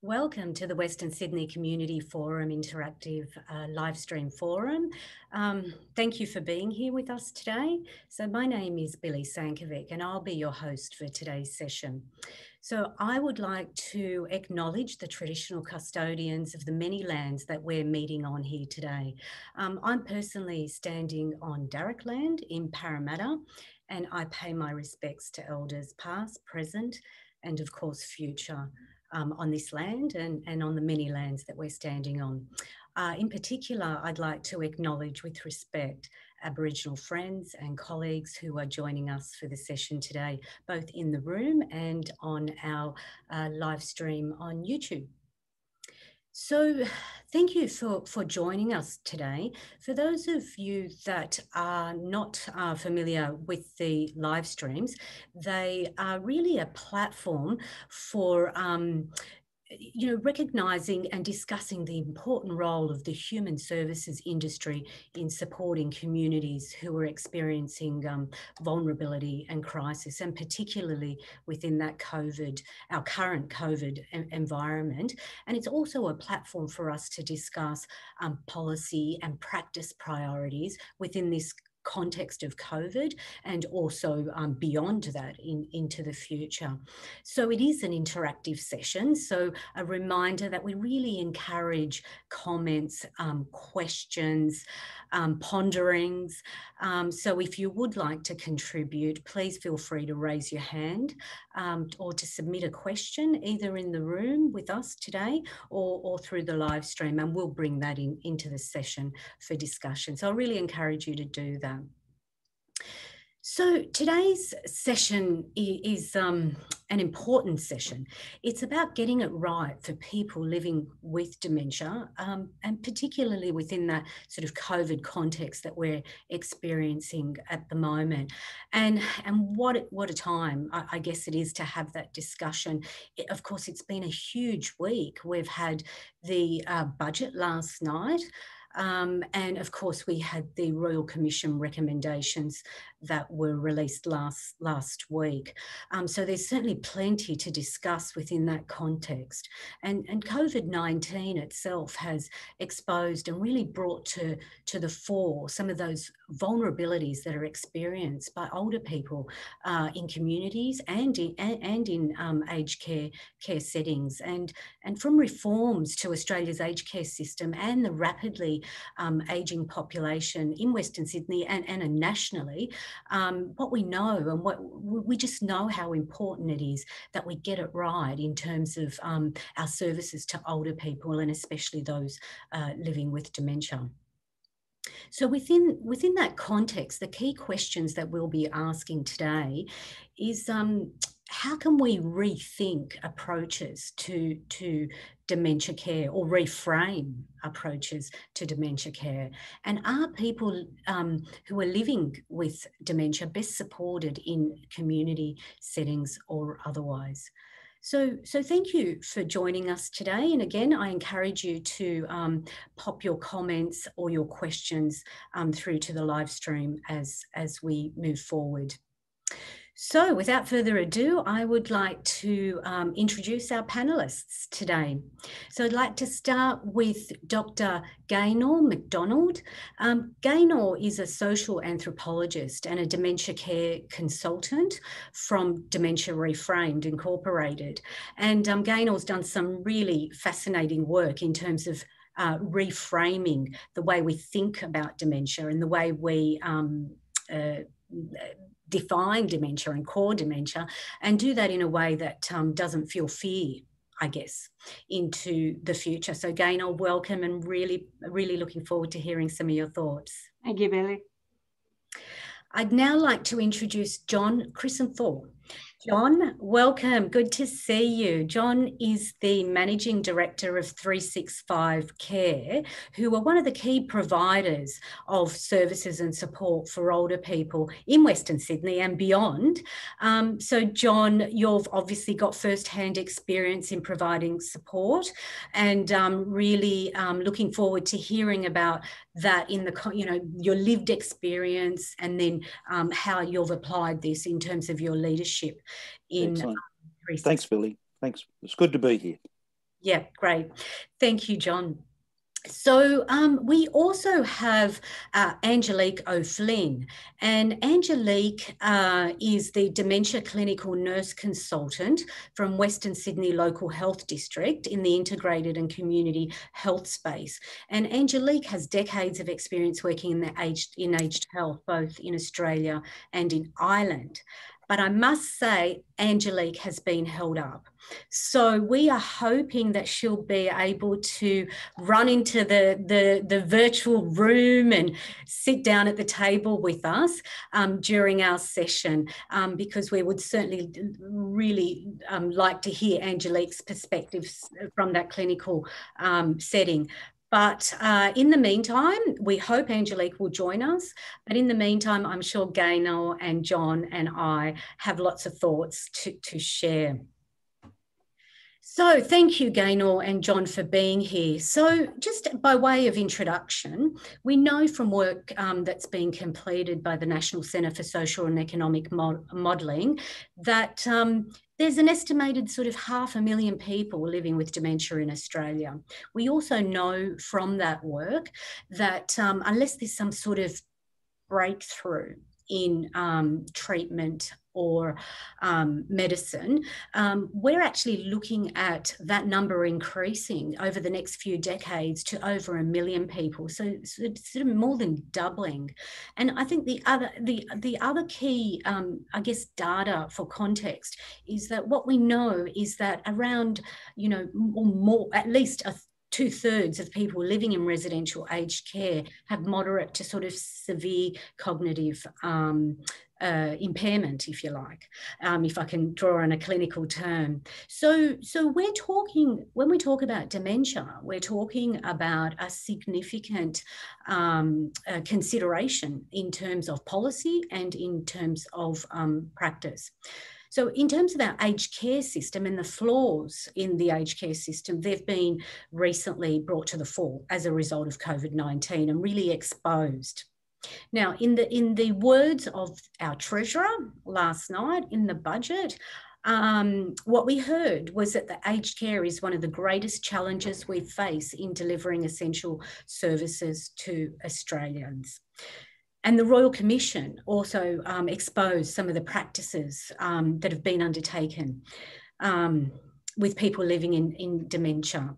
Welcome to the Western Sydney Community Forum Interactive live stream forum. Thank you for being here with us today. So my name is Billie Sankovic and I'll be your host for today's session. So I would like to acknowledge the traditional custodians of the many lands that we're meeting on here today. I'm personally standing on Darrick land in Parramatta, and I pay my respects to elders past, present, and of course future. On this land and on the many lands that we're standing on. In particular, I'd like to acknowledge with respect Aboriginal friends and colleagues who are joining us for the session today, both in the room and on our live stream on YouTube. So thank you for joining us today. For those of you that are not familiar with the live streams, they are really a platform for recognising and discussing the important role of the human services industry in supporting communities who are experiencing vulnerability and crisis, and particularly within that our current COVID environment. And it's also a platform for us to discuss policy and practice priorities within this context of COVID and also beyond that into the future. So it is an interactive session. So a reminder that we really encourage comments, questions, ponderings. So if you would like to contribute, please feel free to raise your hand or to submit a question either in the room with us today or through the live stream, and we'll bring that into the session for discussion. So I really encourage you to do that. So today's session is an important session. It's about getting it right for people living with dementia, and particularly within that sort of COVID context that we're experiencing at the moment. And what a time, I guess it is, to have that discussion. Of course, it's been a huge week. We've had the budget last night. And of course, we had the Royal Commission recommendations that were released last week. So there's certainly plenty to discuss within that context. And COVID-19 itself has exposed and really brought to the fore some of those vulnerabilities that are experienced by older people in communities and in aged care settings. And from reforms to Australia's aged care system and the rapidly ageing population in Western Sydney and nationally, what we know and what we just know how important it is that we get it right in terms of our services to older people, and especially those living with dementia. So within that context, the key questions that we'll be asking today is how can we rethink approaches to dementia care, or reframe approaches to dementia care? And are people who are living with dementia best supported in community settings or otherwise? So thank you for joining us today. And again, I encourage you to pop your comments or your questions through to the live stream as we move forward. So without further ado, I would like to introduce our panellists today. So I'd like to start with Dr. Gaynor Macdonald. Gaynor is a social anthropologist and a dementia care consultant from Dementia Reframed Incorporated. And Gaynor's done some really fascinating work in terms of reframing the way we think about dementia and the way we define dementia and core dementia, and do that in a way that doesn't feel fear, I guess, into the future. So Gaynor, welcome, and really looking forward to hearing some of your thoughts. Thank you, Billie. I'd now like to introduce John Krisenthal. John, welcome. Good to see you. John is the Managing Director of 365 Care, who are one of the key providers of services and support for older people in Western Sydney and beyond. So John, you've obviously got first-hand experience in providing support, and really looking forward to hearing about that in the, your lived experience, and then how you've applied this in terms of your leadership in Thanks, Billie. Thanks. It's good to be here. Yeah, great. Thank you, John. So we also have Angelique O'Flynn, and Angelique is the dementia clinical nurse consultant from Western Sydney Local Health District in the integrated and community health space. And Angelique has decades of experience working in aged health, both in Australia and in Ireland. But I must say, Angelique has been held up. So we are hoping that she'll be able to run into the virtual room and sit down at the table with us during our session, because we would certainly really like to hear Angelique's perspectives from that clinical setting. But in the meantime, we hope Angelique will join us. But in the meantime, I'm sure Gaynor and John and I have lots of thoughts to share. So thank you, Gaynor and John, for being here. So just by way of introduction, we know from work that's been completed by the National Centre for Social and Economic Modelling that there's an estimated sort of 500,000 people living with dementia in Australia. We also know from that work that unless there's some sort of breakthrough in treatment or medicine, we're actually looking at that number increasing over the next few decades to over 1 million people. So it's sort of more than doubling. And I think the other key, I guess, data for context is that what we know is that around, more at least 2/3 of people living in residential aged care have moderate to sort of severe cognitive impairment, if you like, if I can draw on a clinical term. So we're talking, when we talk about dementia, we're talking about a significant consideration in terms of policy and in terms of practice. So in terms of our aged care system and the flaws in the aged care system, they've been recently brought to the fore as a result of COVID-19 and really exposed. Now, in the words of our Treasurer last night in the budget, what we heard was that the aged care is one of the greatest challenges we face in delivering essential services to Australians. And the Royal Commission also exposed some of the practices that have been undertaken with people living in dementia.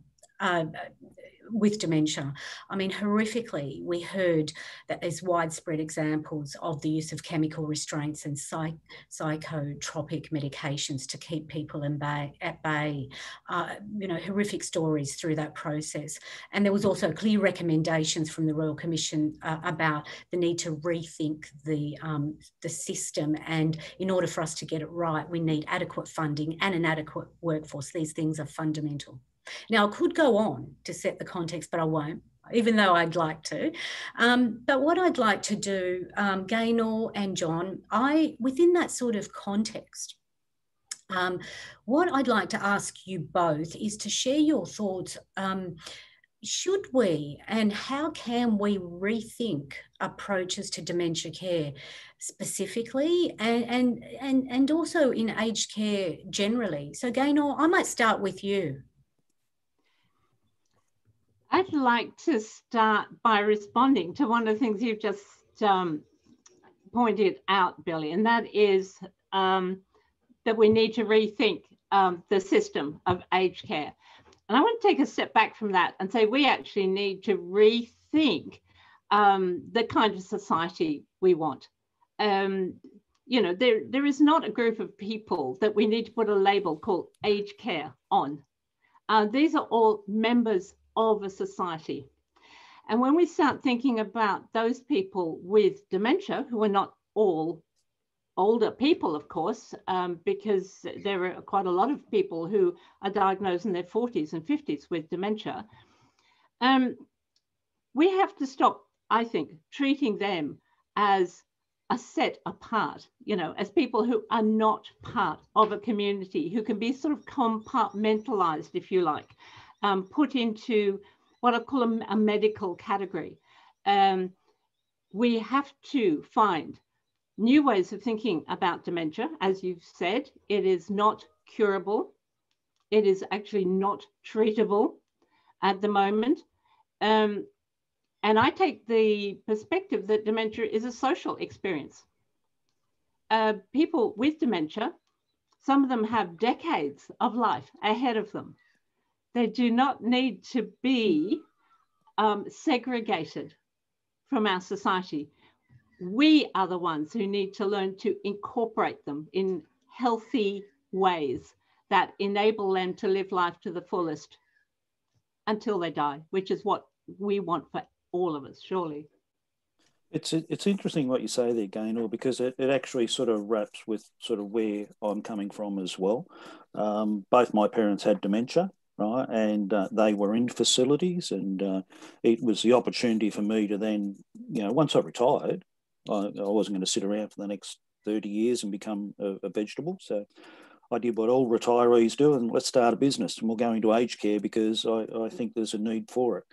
With dementia. I mean, horrifically, we heard that there's widespread examples of the use of chemical restraints and psychotropic medications to keep people at bay. Horrific stories through that process. And there was also clear recommendations from the Royal Commission about the need to rethink the system. And in order for us to get it right, we need adequate funding and an adequate workforce. These things are fundamental. Now, I could go on to set the context, but I won't, even though I'd like to. But what I'd like to do, Gaynor and John, within that sort of context, what I'd like to ask you both is to share your thoughts. Should we and how can we rethink approaches to dementia care specifically and also in aged care generally? So, Gaynor, I might start with you. I'd like to start by responding to one of the things you've just pointed out, Billie, and that is that we need to rethink the system of aged care. And I want to take a step back from that and say we actually need to rethink the kind of society we want. There is not a group of people that we need to put a label called aged care on. These are all members of a society. And when we start thinking about those people with dementia, who are not all older people, of course, because there are quite a lot of people who are diagnosed in their 40s and 50s with dementia, we have to stop, I think, treating them as a set apart, as people who are not part of a community, who can be sort of compartmentalized, if you like, put into what I call a medical category. We have to find new ways of thinking about dementia. As you've said, it is not curable. It is actually not treatable at the moment. And I take the perspective that dementia is a social experience. People with dementia, some of them have decades of life ahead of them. They do not need to be segregated from our society. We are the ones who need to learn to incorporate them in healthy ways that enable them to live life to the fullest until they die, which is what we want for all of us, surely. It's interesting what you say there, Gaynor, because it actually sort of wraps with sort of where I'm coming from as well. Both my parents had dementia, right? And they were in facilities, and it was the opportunity for me to then, once I retired, I wasn't going to sit around for the next 30 years and become a vegetable. So I did what all retirees do, and let's start a business, and we'll go into aged care because I think there's a need for it.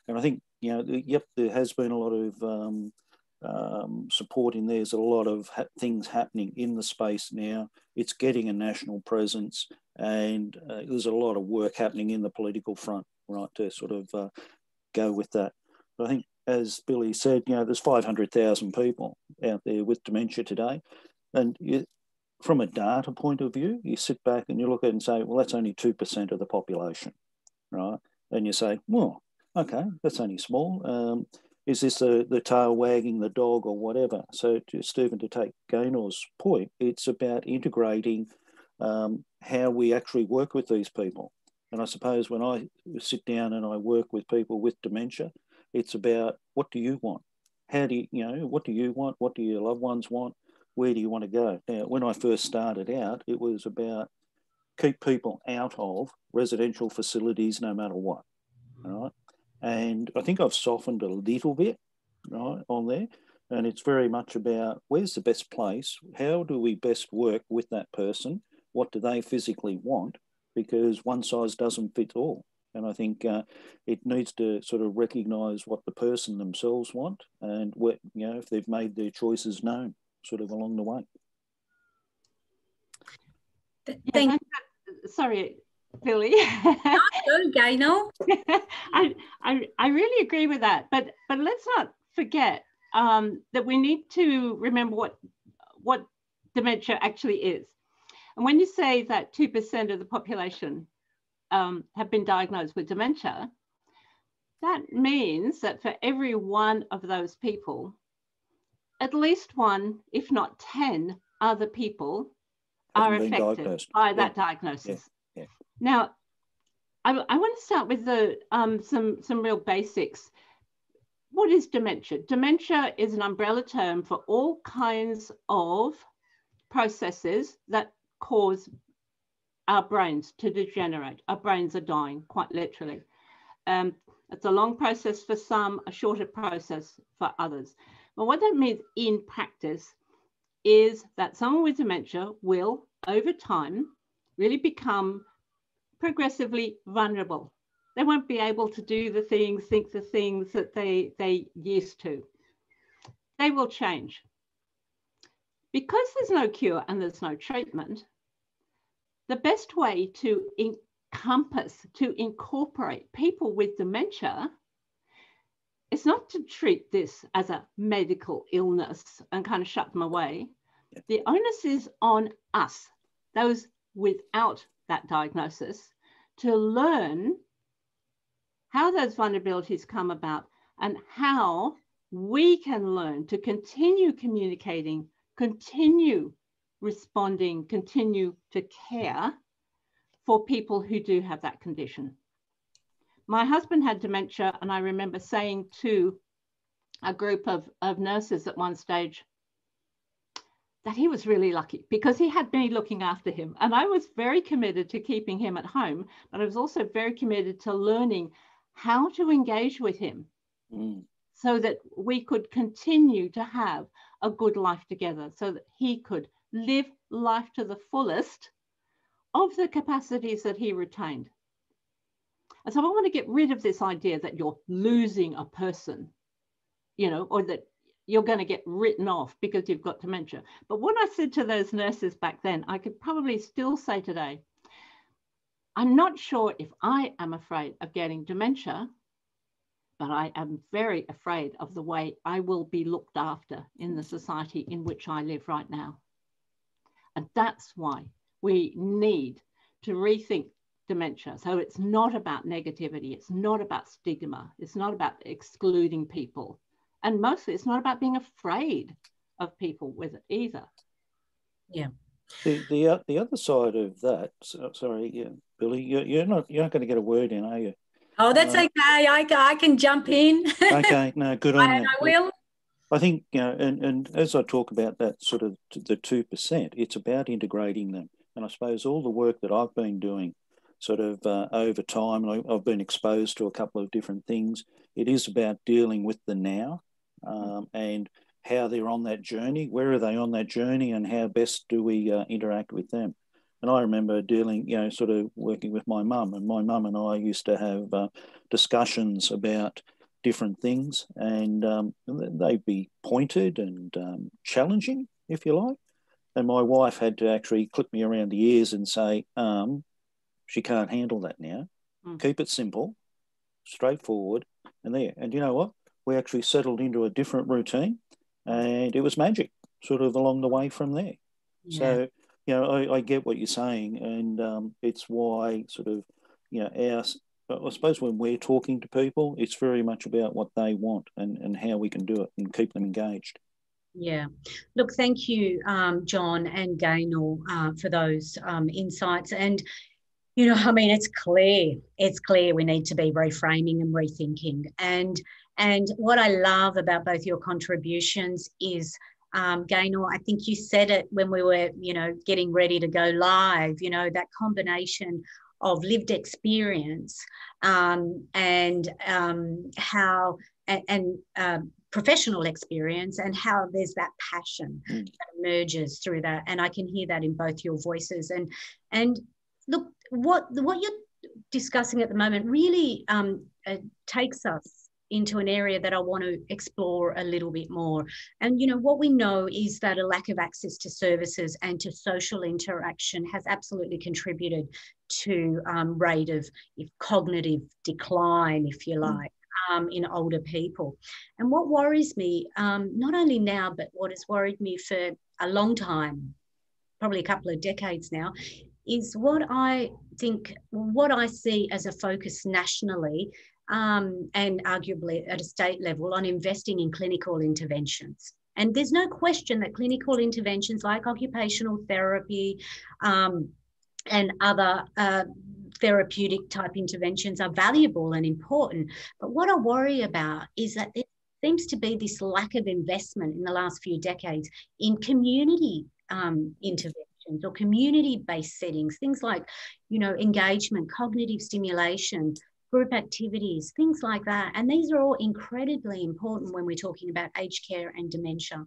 And I think, there has been a lot of support in there. There's a lot of things happening in the space now. It's getting a national presence, and there's a lot of work happening in the political front, right, to sort of go with that. But I think, as Billie said, there's 500,000 people out there with dementia today. And from a data point of view, you sit back and you look at it and say, well, that's only 2% of the population, right? And you say, well, okay, that's only small. Is this the tail wagging the dog or whatever? So, Stephen, to take Gaynor's point, it's about integrating how we actually work with these people. And I suppose when I sit down and I work with people with dementia, it's about, what do you want? How do what do you want? What do your loved ones want? Where do you want to go? Now, when I first started out, it was about keep people out of residential facilities no matter what, right? And I think I've softened a little bit, right, on there. And it's very much about where's the best place? How do we best work with that person? What do they physically want? Because one size doesn't fit all. And I think it needs to sort of recognise what the person themselves want, and what, if they've made their choices known sort of along the way. Sorry, Billie. Go, Gaynor. I really agree with that, but let's not forget that we need to remember what dementia actually is. And when you say that 2% of the population have been diagnosed with dementia, that means that for every one of those people, at least one, if not 10 other people are affected by that diagnosis. Yeah. Now, I want to start with some real basics. What is dementia? Dementia is an umbrella term for all kinds of processes that cause our brains to degenerate. Our brains are dying, quite literally. It's a long process for some, a shorter process for others. But what that means in practice is that someone with dementia will, over time, really become progressively vulnerable. They won't be able to do the things, think the things that they used to. They will change. Because there's no cure and there's no treatment, the best way to encompass, to incorporate people with dementia is not to treat this as a medical illness and kind of shut them away. Yeah. The onus is on us, those without that diagnosis, to learn how those vulnerabilities come about and how we can learn to continue communicating, continue responding, continue to care for people who do have that condition. My husband had dementia, and I remember saying to a group of nurses at one stage that he was really lucky because he had me looking after him. And I was very committed to keeping him at home, but I was also very committed to learning how to engage with him so that we could continue to have a good life together, so that he could live life to the fullest of the capacities that he retained. And so I want to get rid of this idea that you're losing a person, or that you're going to get written off because you've got dementia. But what I said to those nurses back then, I could probably still say today. I'm not sure if I am afraid of getting dementia, but I am very afraid of the way I will be looked after in the society in which I live right now. And that's why we need to rethink dementia. So it's not about negativity. It's not about stigma. It's not about excluding people. And mostly it's not about being afraid of people with it either. Yeah. The other side of that, sorry, yeah, Billie, you're not going to get a word in, are you? Oh, that's okay. I can jump in. Okay, no, good on you. I will. I think, and as I talk about that sort of the 2%, it's about integrating them. And I suppose all the work that I've been doing sort of over time, and I've been exposed to a couple of different things, it is about dealing with the now and how they're on that journey, where are they on that journey, and how best do we interact with them. And I remember dealing, sort of working with my mum, and my mum and I used to have discussions about different things, and they'd be pointed and challenging, if you like. And my wife had to actually clip me around the ears and say, she can't handle that now. Keep it simple, straightforward, and there. And you know what? We actually settled into a different routine, and it was magic sort of along the way from there. Yeah. So, I get what you're saying, and it's why sort of, I suppose when we're talking to people, it's very much about what they want and how we can do it and keep them engaged. Yeah. Look, thank you, John and Gaynor, for those insights. And, it's clear we need to be reframing and rethinking. And what I love about both your contributions is, Gaynor, I think you said it when we were, getting ready to go live, that combination of lived experience and how professional experience, and how there's that passion that emerges through that. And I can hear that in both your voices. And look, what you're discussing at the moment really takes us into an area that I want to explore a little bit more. And, what we know is that a lack of access to services and to social interaction has absolutely contributed to rate of cognitive decline, if you like, in older people. And what worries me, not only now, but what has worried me for a long time, probably a couple of decades now, is what I see as a focus nationally and arguably at a state level on investing in clinical interventions. And there's no question that clinical interventions like occupational therapy and other therapeutic type interventions are valuable and important. But what I worry about is that there seems to be this lack of investment in the last few decades in community interventions or community-based settings, things like, engagement, cognitive stimulation, group activities, things like that. And these are all incredibly important when we're talking about aged care and dementia.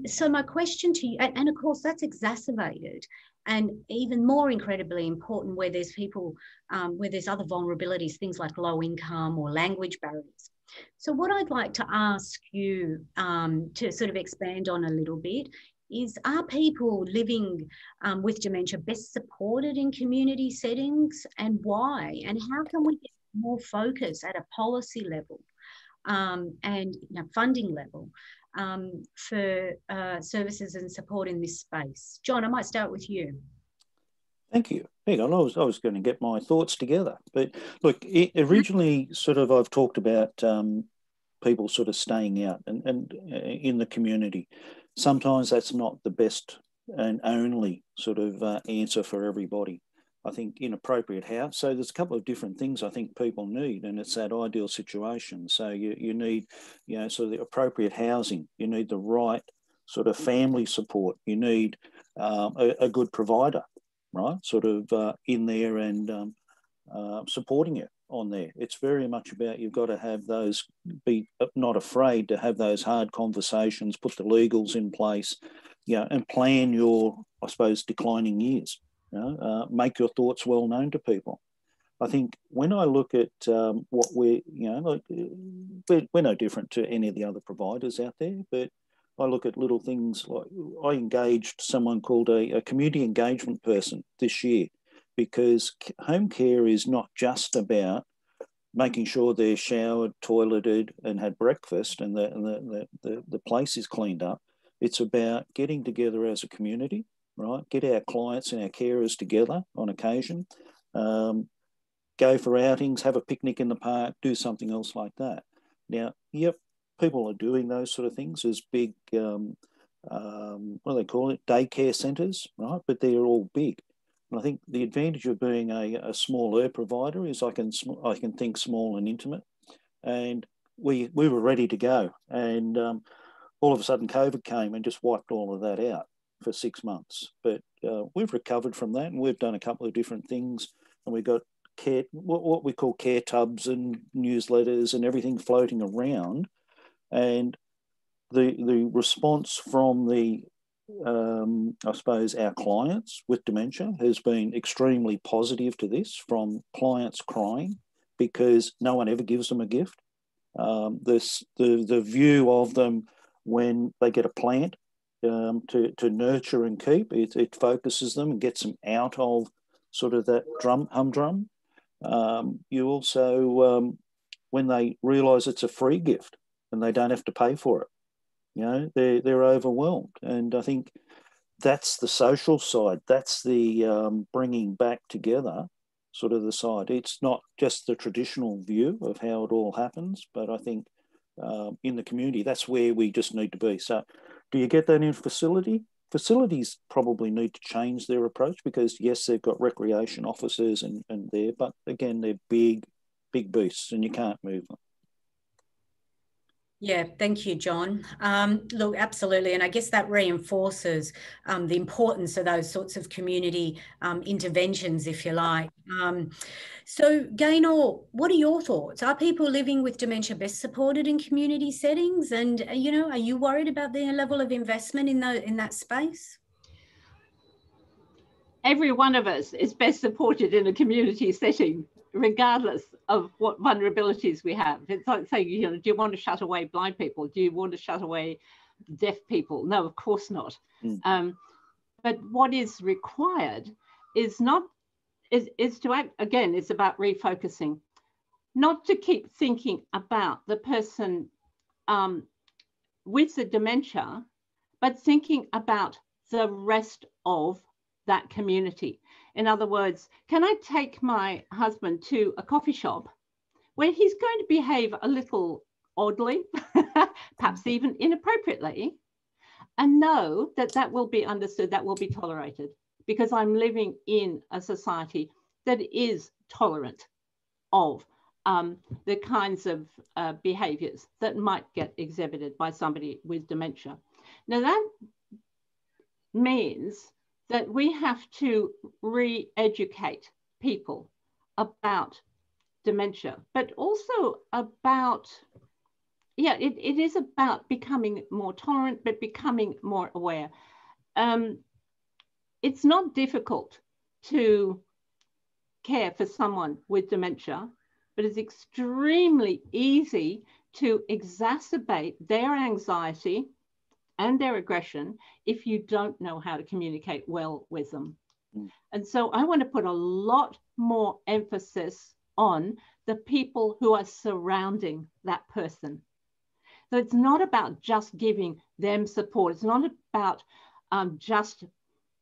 So my question to you, and of course that's exacerbated and even more incredibly important where there's people, where there's other vulnerabilities, things like low income or language barriers. So what I'd like to ask you to sort of expand on a little bit is, are people living with dementia best supported in community settings, and why? And how can we get more focus at a policy level and funding level for services and support in this space? John, I might start with you. Thank you. Hang on, I was going to get my thoughts together. But look, originally sort of I've talked about people sort of staying out and in the community. Sometimes that's not the best and only sort of answer for everybody. I think inappropriate house. So there's a couple of different things I think people need, and it's that ideal situation. So you need, sort of the appropriate housing. You need the right sort of family support. You need a good provider, right? Sort of in there and supporting you on there. It's very much about you've got to have those, be not afraid to have those hard conversations, put the legals in place, and plan your, I suppose, declining years. Make your thoughts well known to people. I think when I look at what we're no different to any of the other providers out there, but I look at little things like I engaged someone called a community engagement person this year because home care is not just about making sure they're showered, toileted, and had breakfast, and the place is cleaned up. It's about getting together as a community, right? Get our clients and our carers together on occasion, go for outings, have a picnic in the park, do something else like that. Now, yep, people are doing those sort of things. There's big, what do they call it? Daycare centres, right? But they're all big. And I think the advantage of being a smaller provider is I can think small and intimate. And we were ready to go. And all of a sudden COVID came and just wiped all of that out for 6 months. But we've recovered from that, and we've done a couple of different things. And we've got care, what we call care tubs and newsletters and everything floating around. And the response from I suppose our clients with dementia has been extremely positive to this, from clients crying because no one ever gives them a gift. The view of them when they get a plant to nurture and keep, it focuses them and gets them out of sort of that humdrum. You also, when they realise it's a free gift and they don't have to pay for it, you know, they're overwhelmed. And I think that's the social side. That's the bringing back together sort of the side. It's not just the traditional view of how it all happens, but I think in the community, that's where we just need to be. So do you get that in facility? Facilities probably need to change their approach because, yes, they've got recreation officers and there, but again, they're big beasts and you can't move them. Yeah, thank you, John. Look, absolutely. And I guess that reinforces the importance of those sorts of community interventions, if you like. So, Gaynor, what are your thoughts? Are people living with dementia best supported in community settings? And, you know, are you worried about their level of investment in that space? Every one of us is best supported in a community setting, regardless of what vulnerabilities we have. It's like saying, you know, do you want to shut away blind people? Do you want to shut away deaf people? No, of course not. But what is required is to act, again, it's about refocusing, not to keep thinking about the person with the dementia, but thinking about the rest of that community. In other words, can I take my husband to a coffee shop where he's going to behave a little oddly, perhaps even inappropriately, and know that that will be understood, that will be tolerated, because I'm living in a society that is tolerant of the kinds of behaviors that might get exhibited by somebody with dementia. Now that means that we have to re-educate people about dementia, but also about, yeah, it is about becoming more tolerant, but becoming more aware. It's not difficult to care for someone with dementia, but it's extremely easy to exacerbate their anxiety and their aggression if you don't know how to communicate well with them. And so I want to put a lot more emphasis on the people who are surrounding that person. So it's not about just giving them support. It's not about just,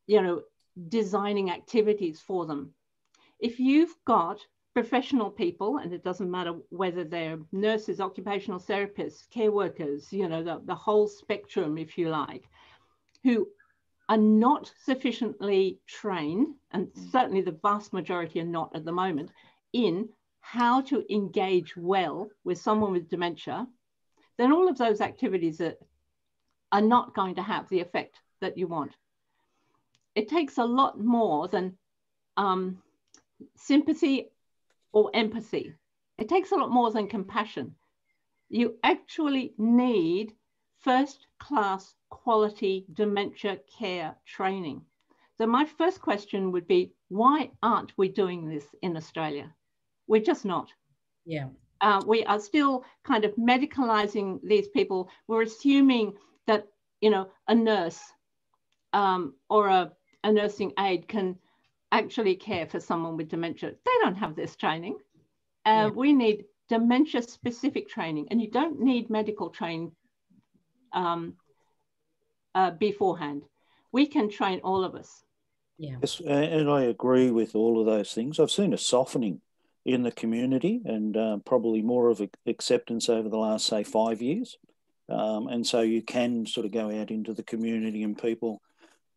you know, designing activities for them. If you've got professional people, and it doesn't matter whether they're nurses, occupational therapists, care workers, you know, the whole spectrum, if you like, who are not sufficiently trained, and certainly the vast majority are not at the moment, in how to engage well with someone with dementia, then all of those activities are not going to have the effect that you want. It takes a lot more than sympathy or empathy. It takes a lot more than compassion. You actually need first-class quality dementia care training. So my first question would be, why aren't we doing this in Australia? We're just not. Yeah. We are still kind of medicalizing these people. We're assuming that, you know, a nurse or a nursing aide can actually care for someone with dementia. They don't have this training. We need dementia-specific training, and you don't need medical training beforehand. We can train all of us. Yeah. Yes, and I agree with all of those things. I've seen a softening in the community and probably more of acceptance over the last, say, 5 years. And so you can sort of go out into the community and people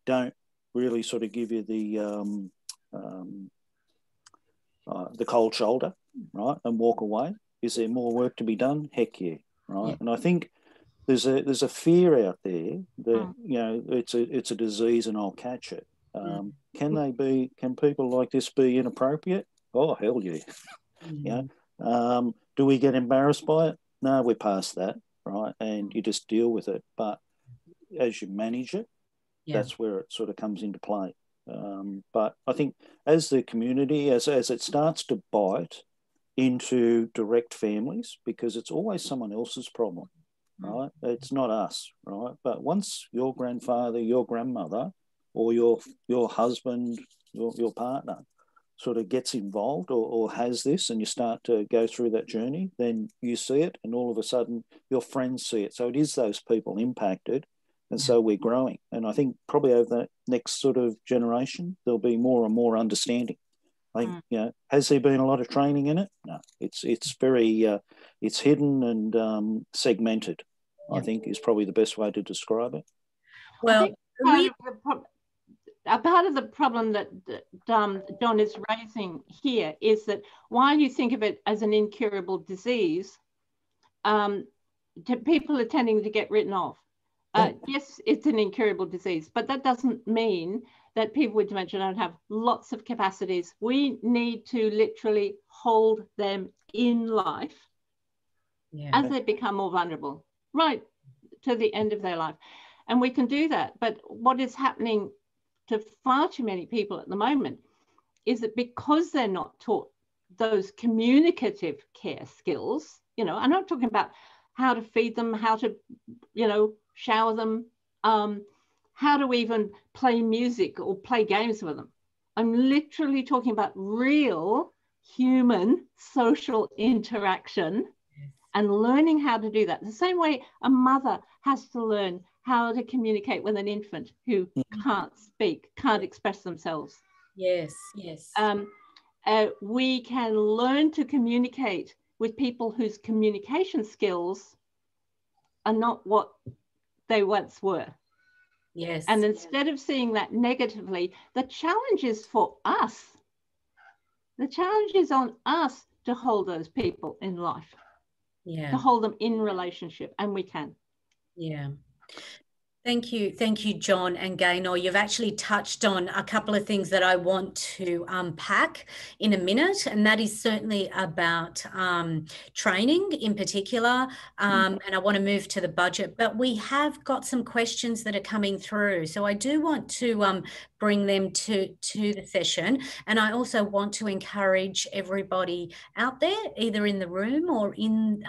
don't really sort of give you the cold shoulder, right, and walk away. Is there more work to be done? Heck yeah, right. Yeah. And I think there's a fear out there that you know it's a disease and I'll catch it. Can people like this be inappropriate? Oh hell yeah. Yeah. Do we get embarrassed by it? No, we're past that, right? And you just deal with it. But as you manage it, that's where it sort of comes into play. But I think as the community, as it starts to bite into direct families, because it's always someone else's problem, right? It's not us, right? But once your grandfather, your grandmother, or your husband, your partner sort of gets involved or has this, and you start to go through that journey, then you see it, and all of a sudden your friends see it. So it is those people impacted. And so we're growing. And I think probably over the next sort of generation, there'll be more and more understanding. I think, you know, has there been a lot of training in it? No, it's very, it's hidden and segmented, I think is probably the best way to describe it. Well, part of the problem that John is raising here is that while you think of it as an incurable disease, people are tending to get written off. Yes, it's an incurable disease, but that doesn't mean that people with dementia don't have lots of capacities. We need to literally hold them in life as they become more vulnerable, right to the end of their life. And we can do that. But what is happening to far too many people at the moment is that because they're not taught those communicative care skills, you know, I'm not talking about how to feed them, how to, you know, shower them, how to even play music or play games with them. I'm literally talking about real human social interaction and learning how to do that. The same way a mother has to learn how to communicate with an infant who can't speak, can't express themselves. Yes, yes. We can learn to communicate with people whose communication skills are not what they once were. Yes. And instead of seeing that negatively, the challenge is for us. The challenge is on us to hold those people in life, to hold them in relationship, and we can. Yeah. Thank you, John and Gaynor. You've actually touched on a couple of things that I want to unpack in a minute, and that is certainly about training in particular, and I want to move to the budget, but we have got some questions that are coming through. So I do want to bring them to the session, and I also want to encourage everybody out there, either in the room or in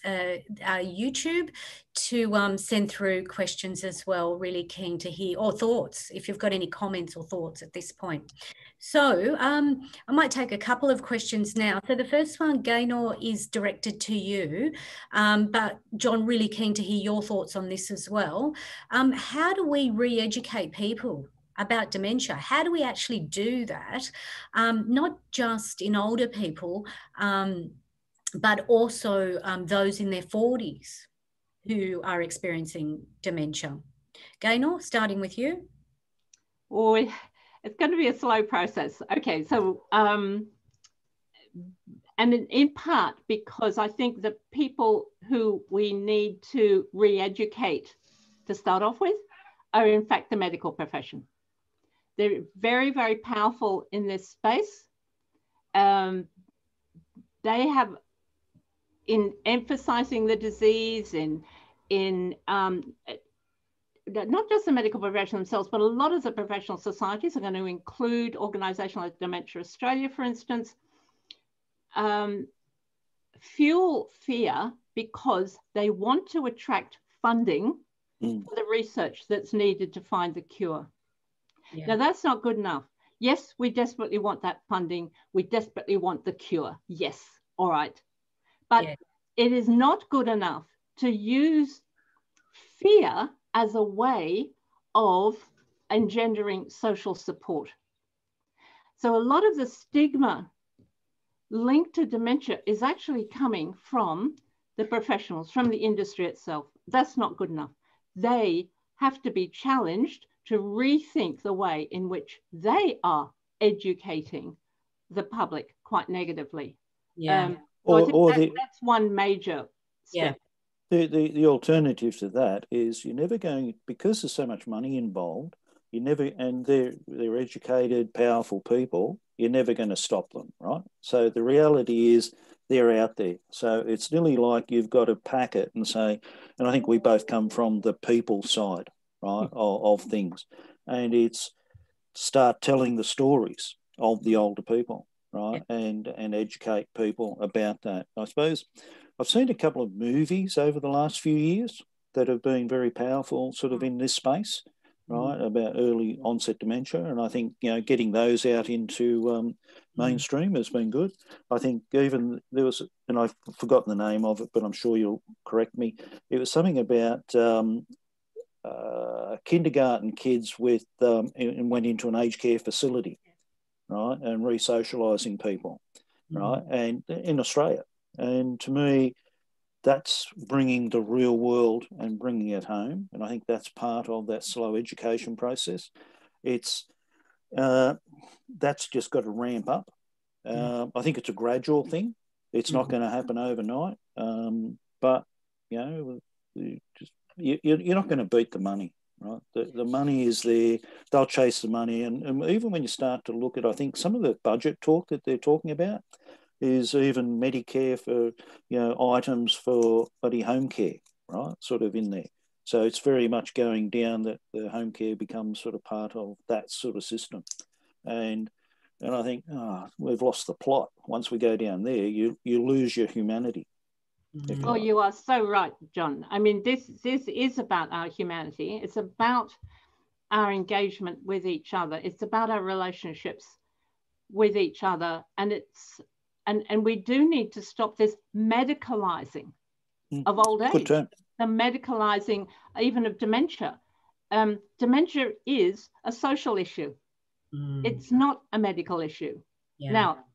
YouTube, to send through questions as well. Really keen to hear, or thoughts, if you've got any comments or thoughts at this point. So I might take a couple of questions now. So the first one, Gaynor, is directed to you, but John, really keen to hear your thoughts on this as well. How do we re-educate people about dementia? How do we actually do that? Not just in older people, but also those in their 40s who are experiencing dementia. Gaynor, starting with you. Oh, it's going to be a slow process. Okay, so, and in part because I think the people who we need to re-educate to start off with are in fact the medical profession. They're very, very powerful in this space. They have, in emphasizing the disease, in not just the medical profession themselves, but a lot of the professional societies are going to include organisations like Dementia Australia, for instance, fuel fear because they want to attract funding for the research that's needed to find the cure. Now, that's not good enough. Yes, we desperately want that funding. We desperately want the cure. Yes, all right. But it is not good enough to use fear as a way of engendering social support. So a lot of the stigma linked to dementia is actually coming from the professionals, from the industry itself. That's not good enough. They have to be challenged to rethink the way in which they are educating the public quite negatively. So I think that's one major step. The alternative to that is you're never going, because there's so much money involved, you never, and they're educated, powerful people, you're never going to stop them, right? So the reality is they're out there. So it's nearly like you've got to pack it and say, and I think we both come from the people side, right, of things. And it's start telling the stories of the older people, right, and educate people about that. I suppose I've seen a couple of movies over the last few years that have been very powerful sort of in this space, right, about early onset dementia. And I think, you know, getting those out into mainstream has been good. I think even there was, and I've forgotten the name of it, but I'm sure you'll correct me. It was something about kindergarten kids with and went into an aged care facility, right, and re-socialising people, right, and in Australia. And to me, that's bringing the real world and bringing it home. And I think that's part of that slow education process. It's that's just got to ramp up. I think it's a gradual thing. It's not going to happen overnight. But, you know, you're not going to beat the money, right? The money is there. They'll chase the money. And even when you start to look at, I think some of the budget talk that they're talking about is even Medicare for, you know, items for bloody home care, right, sort of in there. So it's very much going down that the home care becomes sort of part of that sort of system. And I think, we've lost the plot. Once we go down there, you lose your humanity. Oh, you are so right, John. I mean, this is about our humanity. It's about our engagement with each other. It's about our relationships with each other. And we do need to stop this medicalizing of old age, the medicalizing even of dementia. Dementia is a social issue. It's not a medical issue. Now,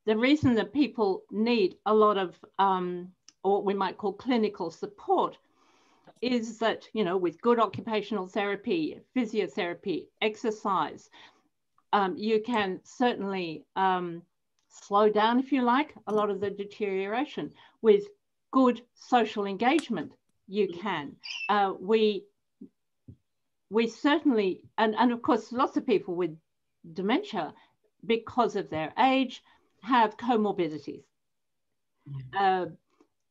the reason that people need a lot of or what we might call clinical support is that, you know, with good occupational therapy, physiotherapy, exercise, you can certainly slow down, if you like, a lot of the deterioration. With good social engagement, you can. We certainly, and of course, lots of people with dementia, because of their age, have comorbidities.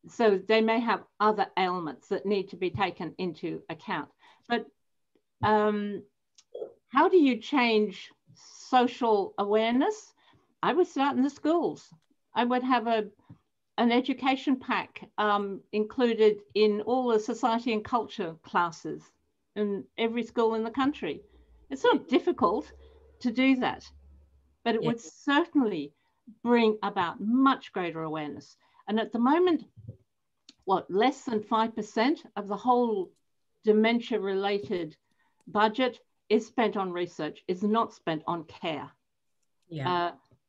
So they may have other ailments that need to be taken into account. But how do you change social awareness? I would start in the schools. I would have an education pack included in all the society and culture classes in every school in the country. It's not difficult to do that, but it would certainly bring about much greater awareness. And at the moment, less than 5% of the whole dementia-related budget is spent on research, is not spent on care.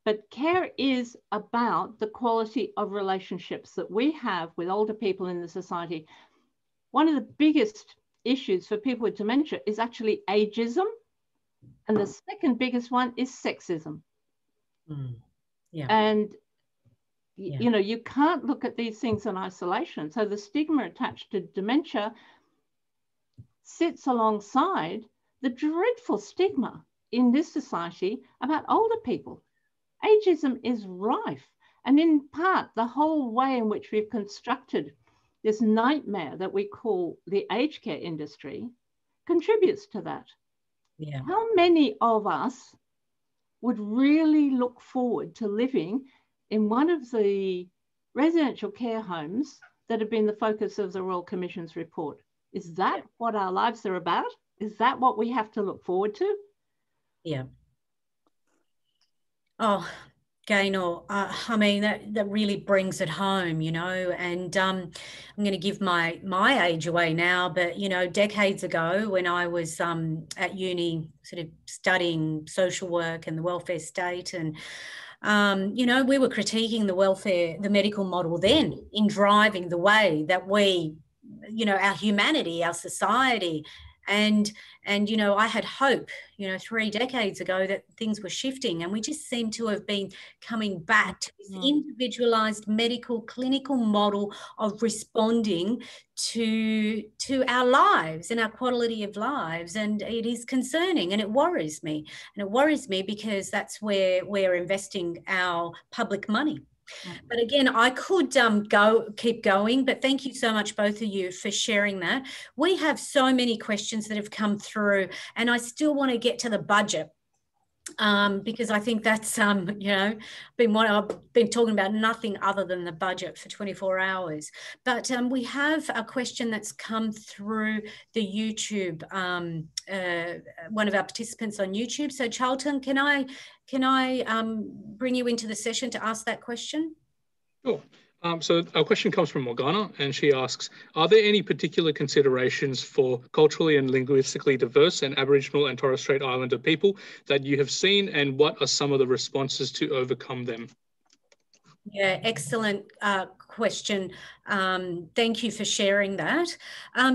But care is about the quality of relationships that we have with older people in the society. One of the biggest issues for people with dementia is actually ageism. And the second biggest one is sexism. And you know, you can't look at these things in isolation. So the stigma attached to dementia sits alongside the dreadful stigma in this society about older people. Ageism is rife. And in part, the whole way in which we've constructed this nightmare that we call the aged care industry contributes to that. How many of us would really look forward to living in one of the residential care homes that have been the focus of the Royal Commission's report? Is that what our lives are about? Is that what we have to look forward to? Oh, Gaynor, I mean, that really brings it home, and I'm going to give my age away now, but, decades ago when I was at uni sort of studying social work and the welfare state, and, we were critiquing the medical model then in driving the way that we, our humanity, our society, and I had hope 3 decades ago that things were shifting, and we just seem to have been coming back to this individualized medical clinical model of responding to our lives and our quality of lives. And it is concerning, and it worries me, because that's where we're investing our public money. But again, I could keep going, but thank you so much, both of you, for sharing that. We have so many questions that have come through, and I still want to get to the budget. Because I think that's, I've been talking about nothing other than the budget for 24 hours. But we have a question that's come through the YouTube, one of our participants on YouTube. So Charlton, can I bring you into the session to ask that question? Sure. So our question comes from Morgana, and she asks, are there any particular considerations for culturally and linguistically diverse and Aboriginal and Torres Strait Islander people that you have seen, and what are some of the responses to overcome them? Yeah, excellent question. Thank you for sharing that.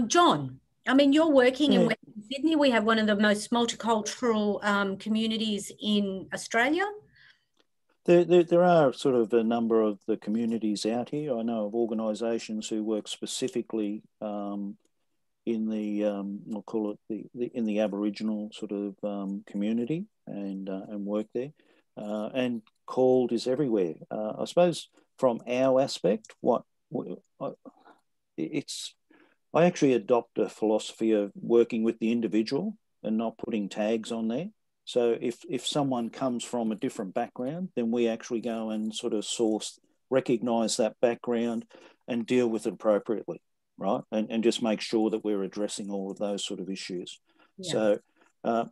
John, I mean, you're working in Western Sydney. We have one of the most multicultural communities in Australia. There are sort of a number of the communities out here. I know of organisations who work specifically in the I'll call it in the Aboriginal sort of community and work there. And CALD is everywhere. I suppose from our aspect, I actually adopt a philosophy of working with the individual and not putting tags on there. So if someone comes from a different background, then we actually go and sort of recognise that background and deal with it appropriately, right? And just make sure that we're addressing all of those sort of issues. Yeah. So,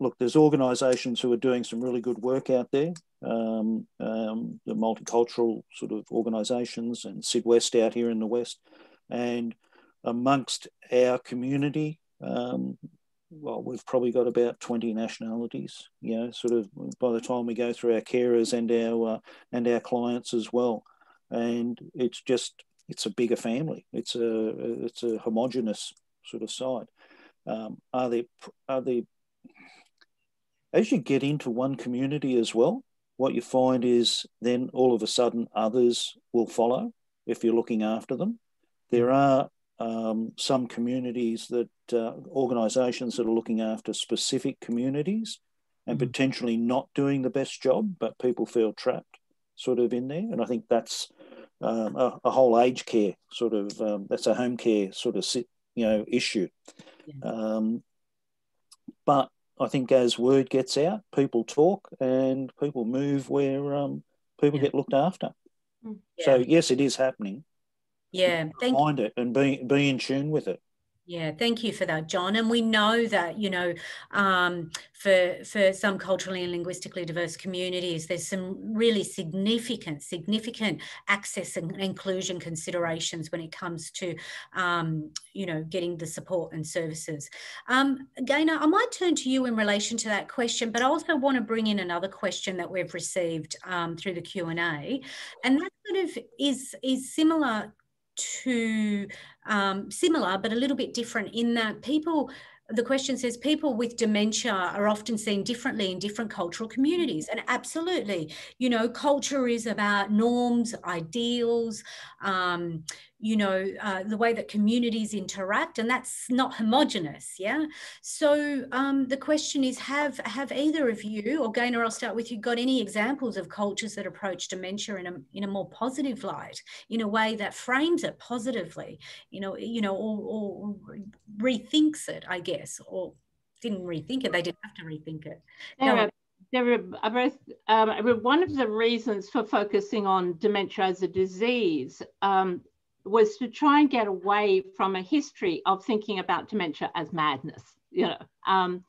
look, there's organisations who are doing some really good work out there, the multicultural sort of organisations, and Sid West out here in the West. And amongst our community, well, we've probably got about 20 nationalities, sort of by the time we go through our carers and our clients as well. And it's a bigger family. It's a homogenous sort of side. Are there, as you get into one community as well, what you find is then all of a sudden others will follow if you're looking after them. There are some communities that organisations that are looking after specific communities and potentially not doing the best job, but people feel trapped sort of in there. And I think that's a whole aged care sort of, that's a home care sort of issue. Yeah. But I think as word gets out, people talk and people move where people get looked after. Yeah. So yes, it is happening. Yeah, find it and be in tune with it. Yeah, thank you for that, John. And we know that, for some culturally and linguistically diverse communities, there's some really significant access and inclusion considerations when it comes to, getting the support and services. Gaynor, I might turn to you in relation to that question, but I also want to bring in another question that we've received through the Q&A, and that sort of is similar but a little bit different in that the question says people with dementia are often seen differently in different cultural communities. And absolutely, culture is about norms, ideals, the way that communities interact, and that's not homogenous. Yeah. So the question is, have either of you, or Gaynor, I'll start with you, got any examples of cultures that approach dementia in a more positive light, in a way that frames it positively, or rethinks it, I guess, or didn't rethink it. They didn't have to rethink it. One of the reasons for focusing on dementia as a disease was to try and get away from a history of thinking about dementia as madness, and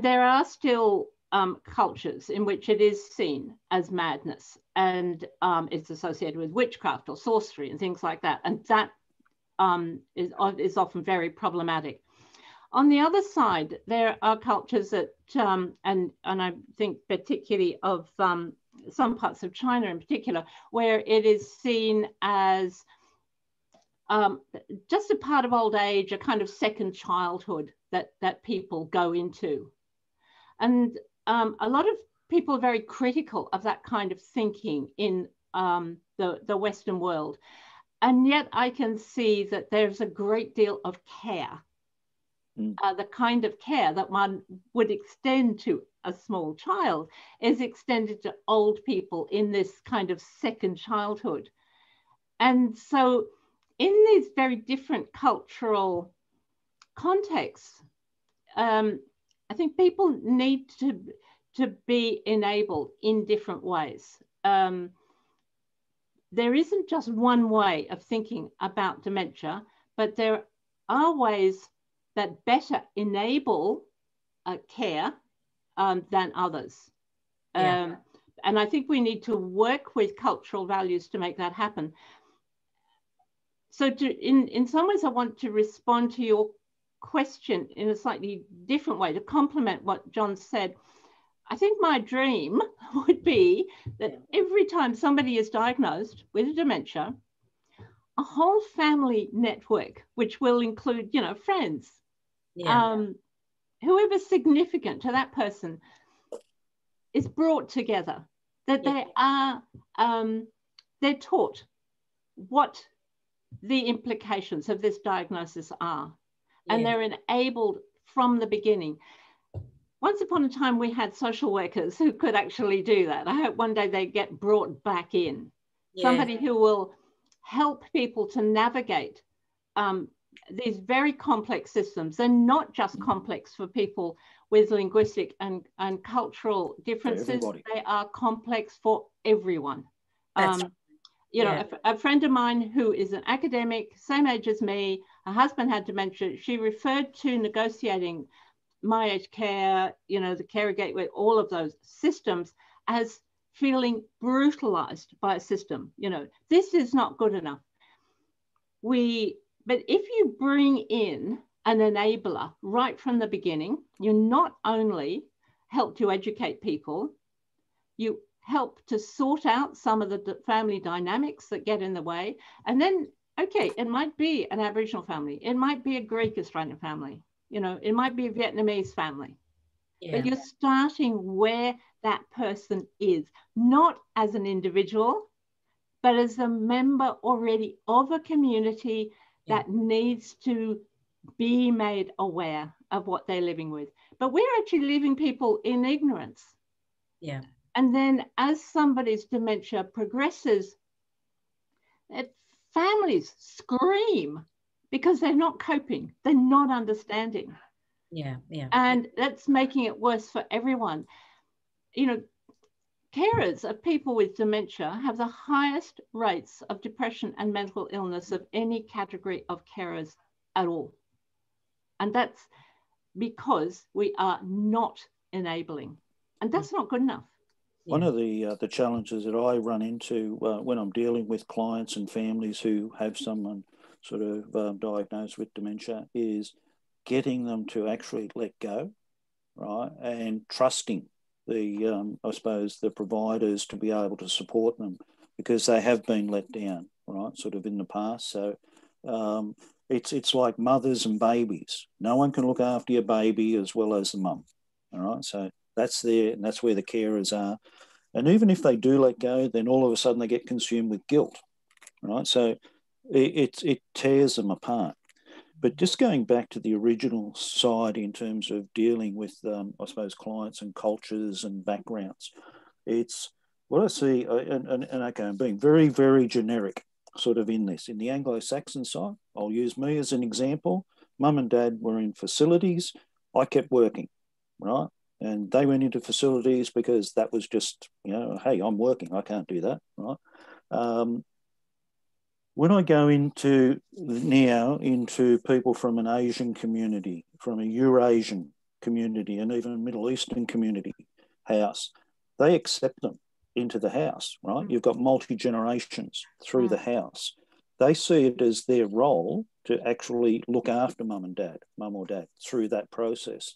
there are still cultures in which it is seen as madness, and it's associated with witchcraft or sorcery and things like that. And that is often very problematic. On the other side, there are cultures that, and I think particularly of some parts of China in particular, where it is seen as just a part of old age, a kind of second childhood that people go into. And a lot of people are very critical of that kind of thinking in the Western world. And yet I can see that there's a great deal of care. The kind of care that one would extend to a small child is extended to old people in this kind of second childhood. And so in these very different cultural contexts, I think people need to be enabled in different ways. There isn't just one way of thinking about dementia, but there are ways that better enable care than others. And I think we need to work with cultural values to make that happen. So in some ways, I want to respond to your question in a slightly different way to complement what John said. I think my dream would be that every time somebody is diagnosed with a dementia, a whole family network, which will include, you know, friends, whoever's significant to that person, is brought together, that they are, they're taught what the implications of this diagnosis are, and they're enabled from the beginning. Once upon a time, we had social workers who could actually do that. I hope one day they get brought back in. Somebody who will help people to navigate these very complex systems. They're not just complex for people with linguistic and cultural differences. They are complex for everyone. You know, a friend of mine who is an academic, same age as me, her husband had dementia. She referred to negotiating my age care, you know, the carer gateway, all of those systems as feeling brutalized by a system. You know, this is not good enough. But if you bring in an enabler right from the beginning, you not only help to educate people, you help to sort out some of the family dynamics that get in the way. And then, okay, it might be an Aboriginal family. It might be a Greek Australian family. You know, it might be a Vietnamese family. But you're starting where that person is, not as an individual, but as a member already of a community that needs to be made aware of what they're living with. But we're actually leaving people in ignorance. And then as somebody's dementia progresses, families scream because they're not coping, they're not understanding. And that's making it worse for everyone. You know, carers of people with dementia have the highest rates of depression and mental illness of any category of carers at all. And that's because we are not enabling. And that's not good enough. One of the challenges that I run into when I'm dealing with clients and families who have someone sort of diagnosed with dementia is getting them to actually let go, right, and trusting the, I suppose, the providers to be able to support them because they have been let down, right, sort of in the past. So it's like mothers and babies. No one can look after your baby as well as the mum, all right? So that's there, and that's where the carers are. And even if they do let go, then all of a sudden they get consumed with guilt, right? So it tears them apart. But just going back to the original side in terms of dealing with, I suppose, clients and cultures and backgrounds, it's what I see, and okay, I'm being very, very generic sort of in this. In the Anglo-Saxon side, I'll use me as an example. Mum and dad were in facilities. I kept working, right? And they went into facilities because that was just, you know, hey, I'm working. I can't do that, right? When I go into people from an Asian community, from a Eurasian community, and even a Middle Eastern community, house, they accept them into the house, right? You've got multi-generations through the house. They see it as their role to actually look after mum or dad through that process.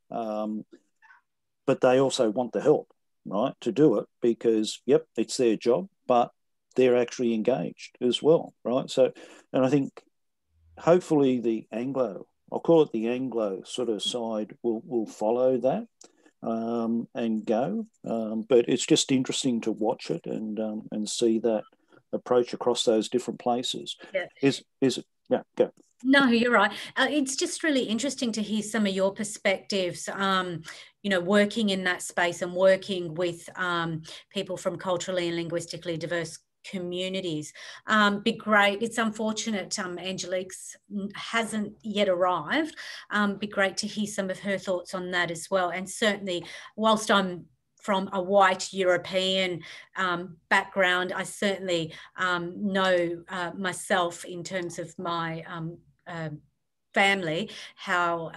But they also want the help, right, to do it because, yep, it's their job, but they're actually engaged as well, right? So, and I think hopefully the Anglo, I'll call it the Anglo sort of side, will follow that and go. But it's just interesting to watch it and see that approach across those different places. Yeah. Is it? Yeah, go. No, you're right. It's just really interesting to hear some of your perspectives, you know, working in that space and working with people from culturally and linguistically diverse communities. Be great. It's unfortunate Angelique hasn't yet arrived. Be great to hear some of her thoughts on that as well. And certainly, whilst I'm from a white European background, I certainly know myself in terms of my family, how,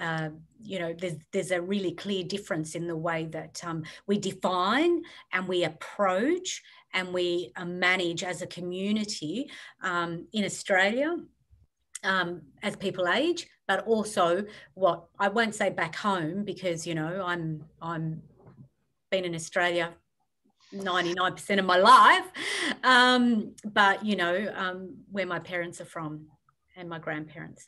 you know, there's a really clear difference in the way that we define and we approach and we manage as a community in Australia as people age, but also what I won't say back home because, you know, I'm been in Australia 99% of my life, but, you know, where my parents are from and my grandparents.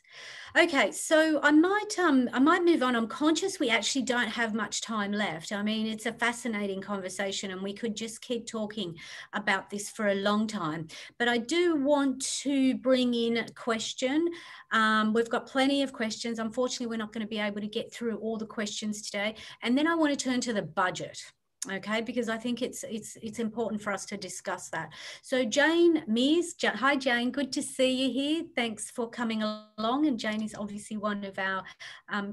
Okay, so I might move on. I'm conscious we actually don't have much time left. I mean, it's a fascinating conversation and we could just keep talking about this for a long time. But I do want to bring in a question. We've got plenty of questions. Unfortunately, we're not going to be able to get through all the questions today. And then I want to turn to the budget. Okay, because I think it's important for us to discuss that. So Jane Mears, hi Jane, good to see you here. Thanks for coming along. And Jane is obviously one of our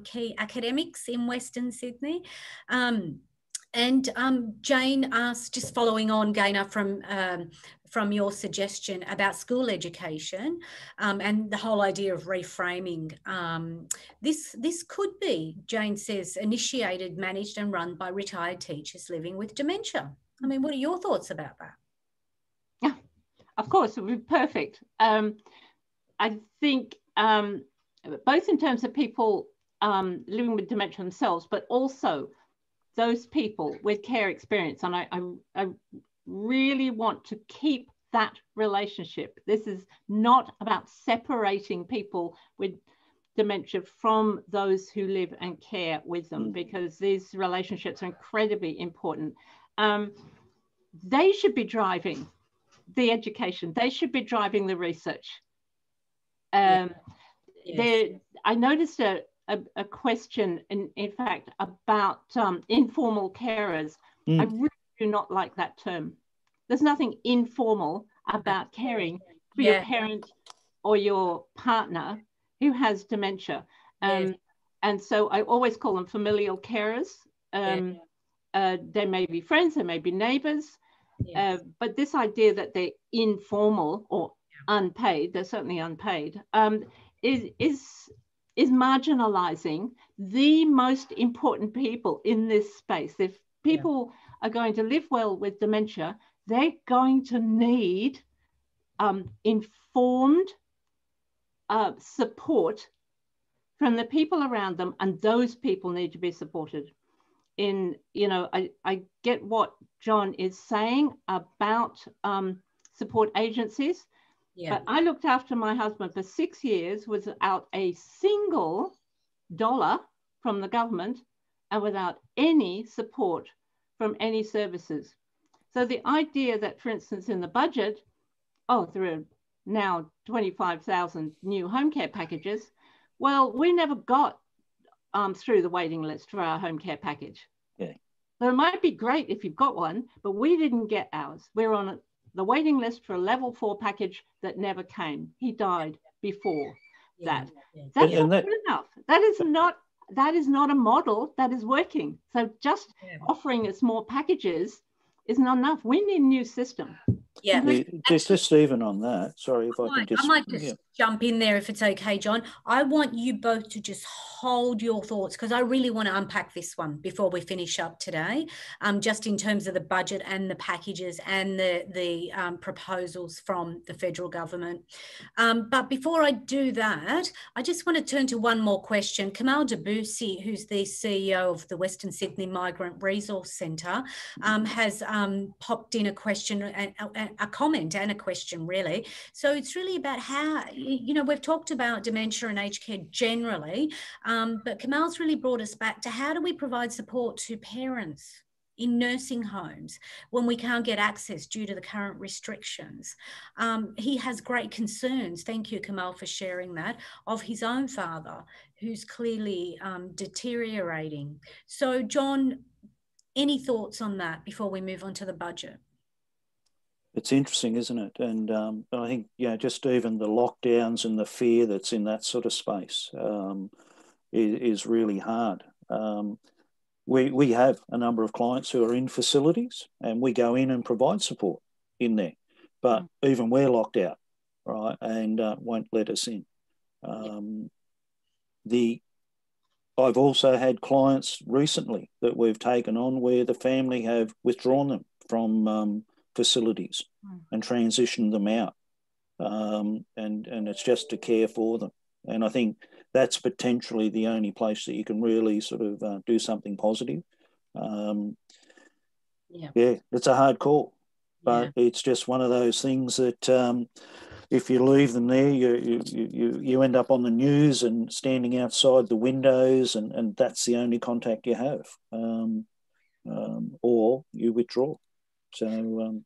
key academics in Western Sydney. And Jane asked, just following on, Gaynor, from your suggestion about school education and the whole idea of reframing. This could be, Jane says, initiated, managed and run by retired teachers living with dementia. I mean, what are your thoughts about that? Yeah, of course, it would be perfect. I think both in terms of people living with dementia themselves, but also those people with care experience. And I really want to keep that relationship. This is not about separating people with dementia from those who live and care with them, because these relationships are incredibly important. They should be driving the education. They should be driving the research. Yes. I noticed a question, in fact, about informal carers. I really do not like that term. There's nothing informal about caring for your parent or your partner who has dementia. And so I always call them familial carers. They may be friends, they may be neighbours, but this idea that they're informal or unpaid, they're certainly unpaid, is marginalising the most important people in this space. If people are going to live well with dementia, they're going to need informed support from the people around them, and those people need to be supported. In, you know, I get what John is saying about support agencies, but I looked after my husband for 6 years without a single dollar from the government and without any support from any services. So the idea that, for instance, in the budget, there are now 25,000 new home care packages. Well, we never got through the waiting list for our home care package. So it might be great if you've got one, but we didn't get ours. We're on the waiting list for a level 4 package that never came. He died before that. That's not good enough. That is not a model that is working. So just offering us more packages is not enough. We need a new system. Just even on that, sorry if I can just... I might just jump in there if it's okay, John. I want you both to just hold your thoughts, because I really want to unpack this one before we finish up today, just in terms of the budget and the packages and the proposals from the federal government. But before I do that, I just want to turn to one more question. Kamal Debussy, who's the CEO of the Western Sydney Migrant Resource Centre, has popped in a question, a comment and a question, really. So it's really about how, you know, we've talked about dementia and aged care generally, but Kamal's really brought us back to how do we provide support to parents in nursing homes when we can't get access due to the current restrictions. He has great concerns, thank you, Kamal, for sharing that, of his own father, who's clearly deteriorating. So, John, any thoughts on that before we move on to the budget? It's interesting, isn't it? And I think, just even the lockdowns and the fear that's in that sort of space is really hard. We have a number of clients who are in facilities, and we go in and provide support in there, but even we're locked out, right, and won't let us in. I've also had clients recently that we've taken on where the family have withdrawn them from facilities and transitioned them out, and it's just to care for them. And I think that's potentially the only place that you can really sort of do something positive. It's a hard call, but it's just one of those things that if you leave them there, you end up on the news and standing outside the windows, and that's the only contact you have, or you withdraw. So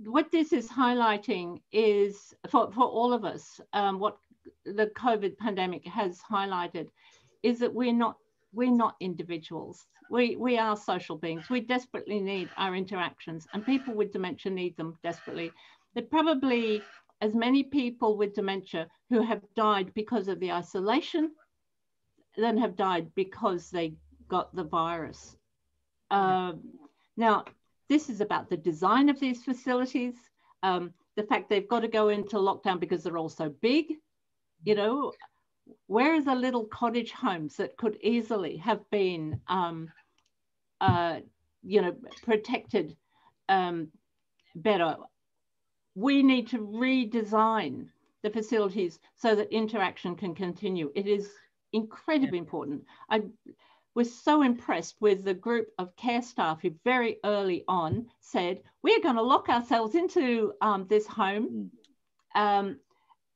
what this is highlighting is for all of us, what the COVID pandemic has highlighted is that we're not individuals. We are social beings. We desperately need our interactions, and people with dementia need them desperately. There are probably as many people with dementia who have died because of the isolation than have died because they got the virus. Now, this is about the design of these facilities, the fact they've got to go into lockdown because they're all so big. You know, where are the little cottage homes that could easily have been, protected better? We need to redesign the facilities so that interaction can continue. It is incredibly important. I was so impressed with the group of care staff who very early on said, we're going to lock ourselves into this home,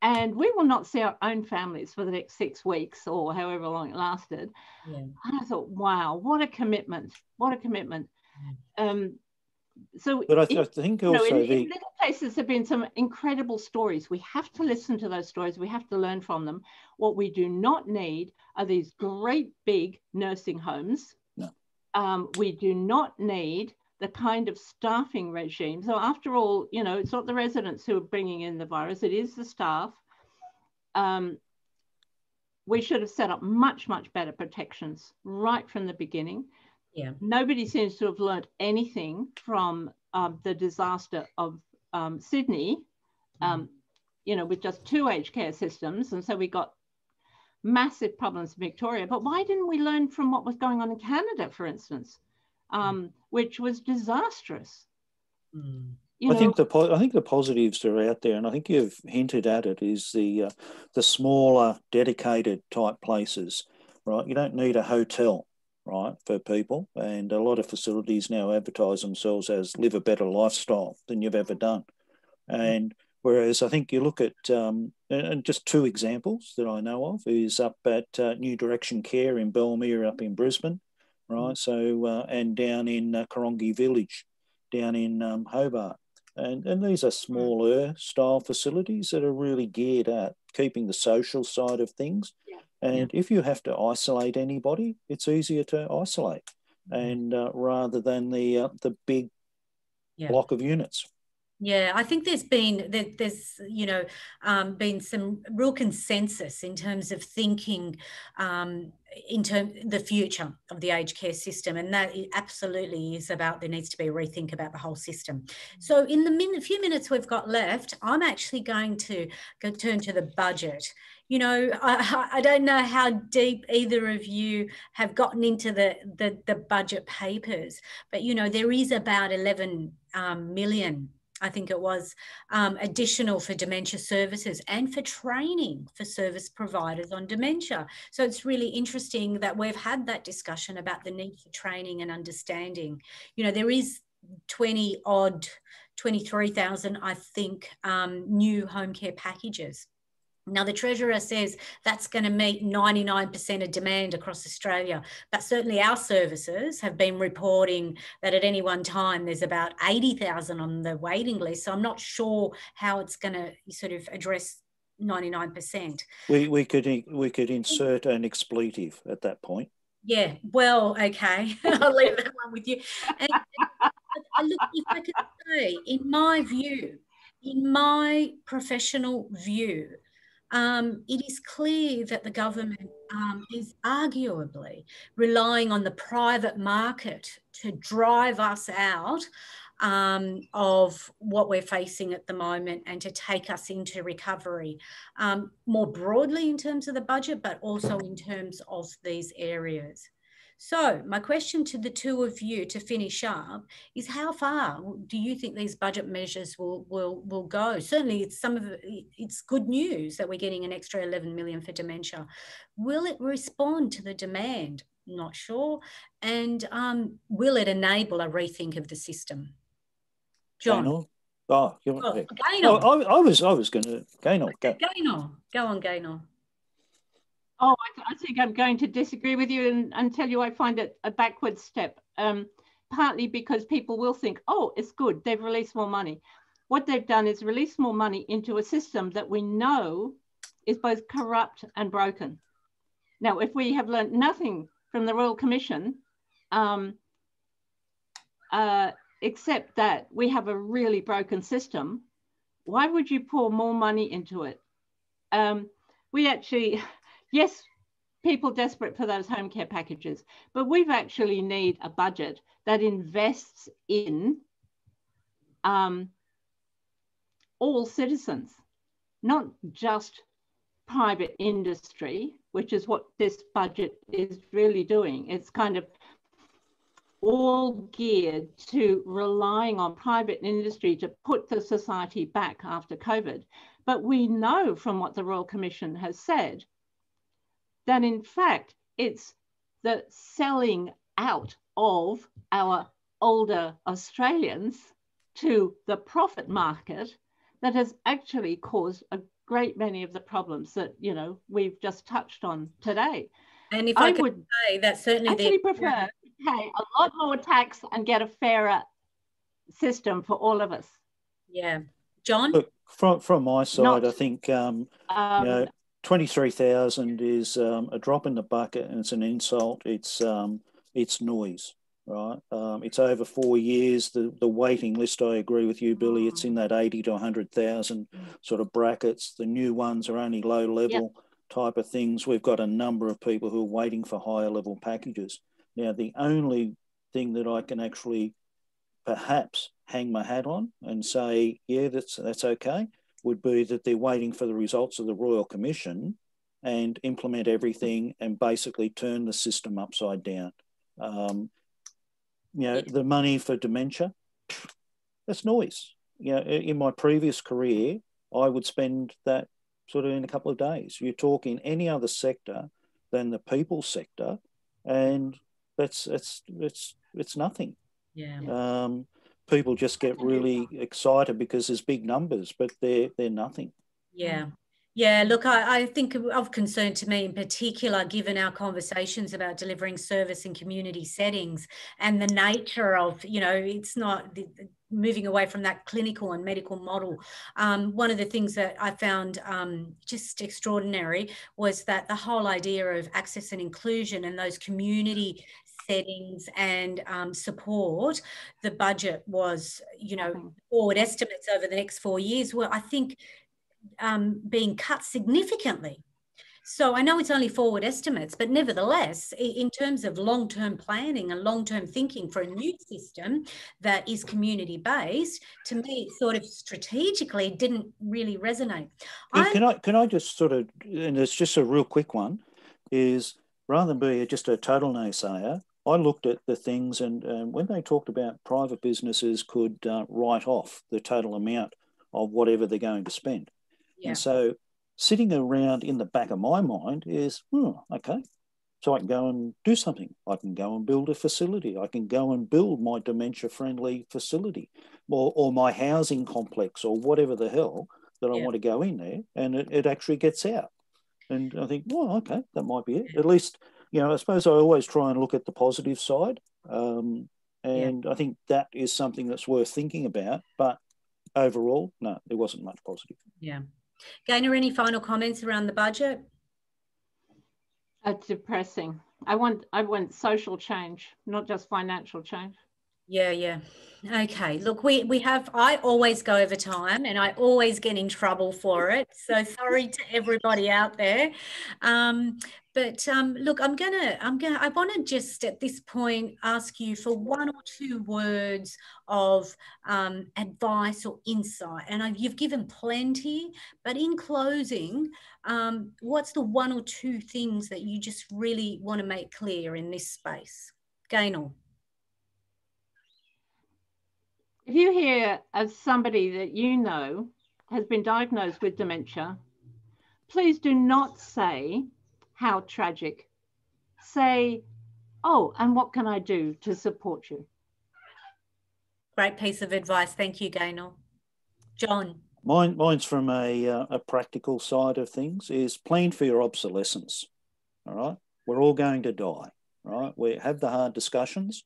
and we will not see our own families for the next 6 weeks or however long it lasted. And I thought, wow, what a commitment. What a commitment. But I think also in little places there have been some incredible stories. We have to listen to those stories. We have to learn from them. What we do not need are these great big nursing homes. No. We do not need the kind of staffing regime. So after all, it's not the residents who are bringing in the virus, it is the staff. We should have set up much, much better protections right from the beginning. Nobody seems to have learned anything from the disaster of Sydney, with just 2 aged care systems. And so we got massive problems in Victoria. But why didn't we learn from what was going on in Canada, for instance? Which was disastrous. I think the positives are out there, and I think you've hinted at it, is the smaller, dedicated type places, right? You don't need a hotel, right, for people, and a lot of facilities now advertise themselves as live a better lifestyle than you've ever done. And whereas I think you look at, and just 2 examples that I know of, is up at New Direction Care in Belmere up in Brisbane, right? So, and down in Karongi Village, down in Hobart. And these are smaller style facilities that are really geared at keeping the social side of things. And if you have to isolate anybody, it's easier to isolate, and rather than the big block of units. Yeah, I think there's been been some real consensus in terms of thinking the future of the aged care system, and that it absolutely is about, there needs to be a rethink about the whole system. So in the few minutes we've got left, I'm actually going to turn to the budget. You know, I don't know how deep either of you have gotten into the budget papers, but you know, there is about 11 million, I think it was, additional for dementia services and for training for service providers on dementia. So it's really interesting that we've had that discussion about the need for training and understanding. You know, there is 23,000, I think, new home care packages. Now, the Treasurer says that's going to meet 99% of demand across Australia, but certainly our services have been reporting that at any one time there's about 80,000 on the waiting list. So I'm not sure how it's going to sort of address 99%. We could insert an expletive at that point. Yeah, well, okay, I'll leave that one with you. And look, if I could say, in my view, in my professional view, it is clear that the government is arguably relying on the private market to drive us out of what we're facing at the moment and to take us into recovery, more broadly in terms of the budget, but also in terms of these areas. So my question to the two of you to finish up is, how far do you think these budget measures will go? Certainly it's good news that we're getting an extra 11 million for dementia. Will it respond to the demand? Not sure. And will it enable a rethink of the system? John. Gaynor? Oh, Gaynor. I was going to Gaynor. Gaynor. Go on, Gaynor. Oh, I think I'm going to disagree with you and tell you I find it a backward step, partly because people will think, oh, it's good, they've released more money. What they've done is release more money into a system that we know is both corrupt and broken. Now, if we have learned nothing from the Royal Commission, except that we have a really broken system, why would you pour more money into it? We actually... Yes, people desperate for those home care packages, but we've actually need a budget that invests in all citizens, not just private industry, which is what this budget is really doing. It's kind of all geared to relying on private industry to put the society back after COVID. But we know from what the Royal Commission has said that in fact, it's the selling out of our older Australians to the profit market that has actually caused a great many of the problems that, you know, we've just touched on today. And if I would say that certainly actually prefer to pay a lot more tax and get a fairer system for all of us. Yeah. John? Look, from my side, I think, you know, 23,000 is a drop in the bucket, and it's an insult. It's noise, right? It's over 4 years. The waiting list, I agree with you, Billie. It's in that 80 to 100,000 sort of brackets. The new ones are only low level type of things. We've got a number of people who are waiting for higher level packages. Now, the only thing that I can actually perhaps hang my hat on and say, yeah, that's okay, would be that they're waiting for the results of the Royal Commission and implement everything and basically turn the system upside down. You know, the money for dementia, that's noise. You know, in my previous career, I would spend that sort of in a couple of days. You talk in any other sector than the people sector, and it's nothing. Yeah. People just get really excited because there's big numbers, but they're nothing. Yeah. Yeah, look, I think of concern to me in particular, given our conversations about delivering service in community settings and the nature of, you know, it's not moving away from that clinical and medical model. One of the things that I found just extraordinary was that the whole idea of access and inclusion and those community settings and support, the budget was, you know, forward estimates over the next 4 years were, I think, being cut significantly. So I know it's only forward estimates, but nevertheless, in terms of long-term planning and long-term thinking for a new system that is community-based, to me, sort of strategically didn't really resonate. Can I just sort of, and it's just a real quick one, is rather than be just a total naysayer, I looked at the things and when they talked about private businesses could write off the total amount of whatever they're going to spend. Yeah. And so sitting around in the back of my mind is, okay, so I can go and do something. I can go and build a facility. I can go and build my dementia-friendly facility or my housing complex or whatever the hell that I want to go in there, and it actually gets out. And I think, well, okay, that might be it. At least, you know, I suppose I always try and look at the positive side. And I think that is something that's worth thinking about. But overall, no, there wasn't much positive. Yeah. Gaynor, any final comments around the budget? It's depressing. I want social change, not just financial change. Yeah. Okay. Look, I always go over time and I always get in trouble for it. So sorry to everybody out there. Look, I want to just at this point ask you for 1 or 2 words of advice or insight. And you've given plenty, but in closing, what's the 1 or 2 things that you just really want to make clear in this space? Gaynor. If you hear of somebody that you know has been diagnosed with dementia, please do not say, how tragic. Say, oh, and what can I do to support you? Great piece of advice. Thank you, Gaynor. John. Mine's from a practical side of things, is plan for your obsolescence, all right? We're all going to die, right? We have the hard discussions,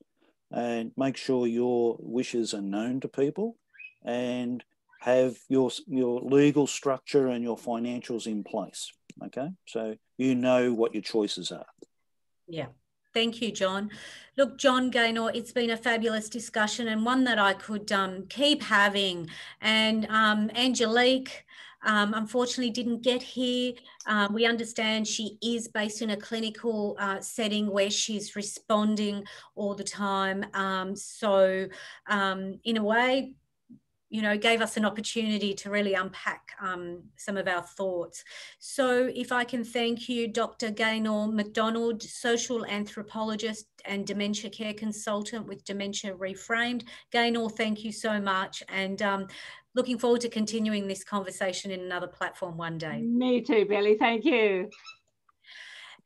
and make sure your wishes are known to people and have your legal structure and your financials in place, okay? So you know what your choices are. Yeah. Thank you, John. Look, John, Gaynor, it's been a fabulous discussion and one that I could keep having. And Angelique, unfortunately didn't get here. We understand she is based in a clinical setting where she's responding all the time. In a way, you know, gave us an opportunity to really unpack some of our thoughts. So if I can thank you, Dr. Gaynor Macdonald, social anthropologist and dementia care consultant with Dementia Reframed. Gaynor, thank you so much. And looking forward to continuing this conversation in another platform one day. Me too, Billie. Thank you.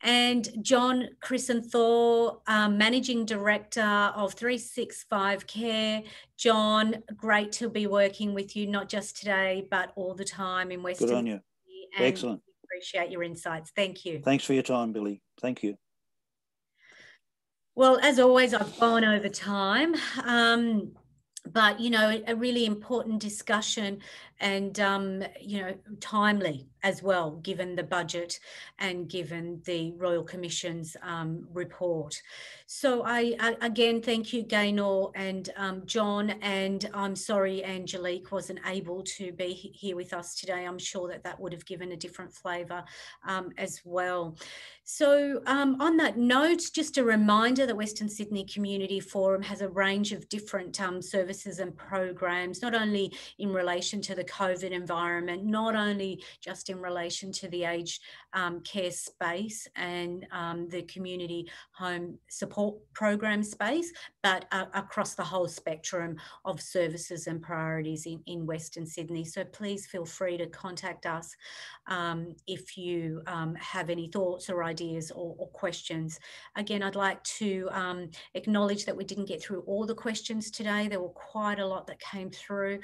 And John Krisenthal, Managing Director of 365 Care. John, great to be working with you, not just today, but all the time in Western. Good on you. Excellent. Appreciate your insights. Thank you. Thanks for your time, Billie. Thank you. Well, as always, I've gone over time. But, you know, a really important discussion and, you know, timely as well, given the budget and given the Royal Commission's report. So I again, thank you, Gaynor and John, and I'm sorry Angelique wasn't able to be here with us today. I'm sure that would have given a different flavour as well. So on that note, just a reminder, the Western Sydney Community Forum has a range of different services and programs, not only in relation to the COVID environment, not only just in relation to the aged care space and the community home support program space, but across the whole spectrum of services and priorities in Western Sydney. So please feel free to contact us if you have any thoughts or ideas or questions. Again, I'd like to acknowledge that we didn't get through all the questions today. There were quite a lot that came through.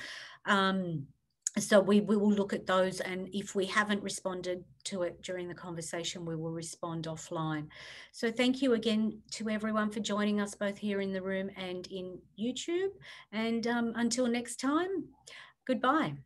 So we will look at those, and if we haven't responded to it during the conversation, we will respond offline. So thank you again to everyone for joining us both here in the room and in YouTube. And until next time, goodbye.